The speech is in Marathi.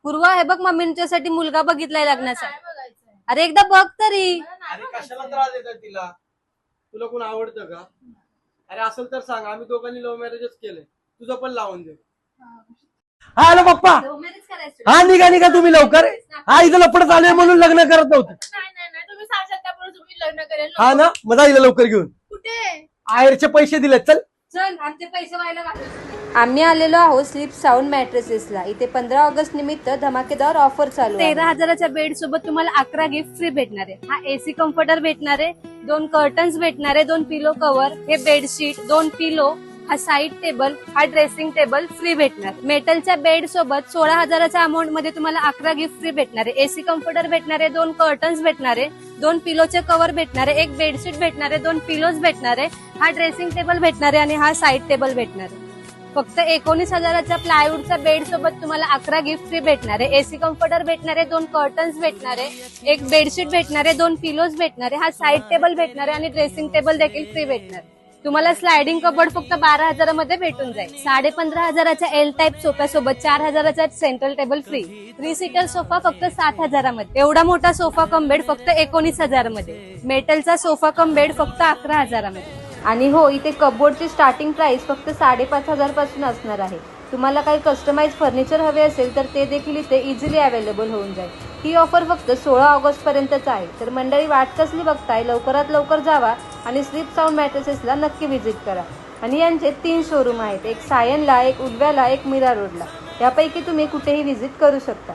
पूर्व हे बघ मम्मींच्यासाठी मुलगा बघितलाय लग्नाचा. अरे एकदा बघ तरी. अरे कशाला त्रास देतात तिला? तुला कोण आवडतं का? अरे असेल तर सांग, आम्ही दोघांनी लव्ह मॅरेजच केलंय, तुझं पण लावून दे. हा हॅलो पप्पा. हा निघा तुम्ही लवकर. हा इथं लपड चालू आहे म्हणून लग्न करत नव्हतं. नाही तुम्ही सांगशाल त्यामुळे तुम्ही लग्न करेल. हा ना मग जा हिला लवकर घेऊन. कुठे? आयरचे पैसे दिले चल. चल आमचे पैसे व्हायला घालू. आम्ही आलेलो आहोत स्लीप साऊंड मॅट्रेसेसला. इथे 15 ऑगस्ट निमित्त धमाकेदार ऑफर चालू आहे. 13,000च्या बेड सोबत तुम्हाला 11 गिफ्ट फ्री भेटणार आहे. हा एसी कम्फर्टर भेटणार आहे, 2 कर्टन्स भेटणार आहे, 2 पिलो कव्हर, हे बेडशीट, 2 पिलो, हा साईड टेबल, हा ड्रेसिंग टेबल फ्री भेटणार. मेटलच्या बेड सोबत 16,000च्या अमाऊंट मध्ये तुम्हाला 11 गिफ्ट फ्री भेटणार आहे. एसी कम्फर्टर भेटणार आहे, 2 कर्टन्स भेटणार आहे, 2 पिलोचे कव्हर भेटणार आहे, 1 बेडशीट भेटणार आहे, 2 पिलोज भेटणार आहे, हा ड्रेसिंग टेबल भेटणार आहे आणि हा साईड टेबल भेटणार आहे. फक्त 19,000च्या प्लायवूडच्या बेड सोबत तुम्हाला 11 गिफ्ट फ्री भेटणार आहे. एसी कम्फर्टर भेटणार आहे, 2 कर्टन्स भेटणार आहे, 1 बेडशीट भेटणार आहे, 2 पिलोज भेटणार आहे, हा साईड टेबल भेटणार आहे आणि ड्रेसिंग टेबल देखील फ्री भेटणार. तुम्हाला स्लायडिंग कबोर्ड फक्त 12,000मध्ये भेटून जाईल. 15,500च्या एल टाईप सोफ्यासोबत 4,000चा central table free. 3 seater sofa फक्त 7,000मध्ये. एवढा मोठा सोफा कम बेड फक्त 19,000मध्ये. मेटलचा सोफा कम बेड फक्त 11,000मध्ये. आणि हो इथे कबोर्डची स्टार्टिंग प्राइस फक्त 5,500 पासून असणार आहे. तुम्हाला काही कस्टमाइज फर्निचर हवे असेल तर ते देखील इथे इझिली अवेलेबल होऊन जाईल. ही ऑफर फक्त 16 ऑगस्ट पर्यंतच आहे. तर मंडळी वाट कसली बघताय, लवकरात लवकर जावा आणि स्लीप साऊंड मॅट्रेसेसला नक्की व्हिजिट करा. आणि यांचे 3 शोरूम आहेत, एक सायनला, एक उल्व्याला, एक मीरा रोडला. यापैकी तुम्ही कुठेही व्हिजिट करू शकता.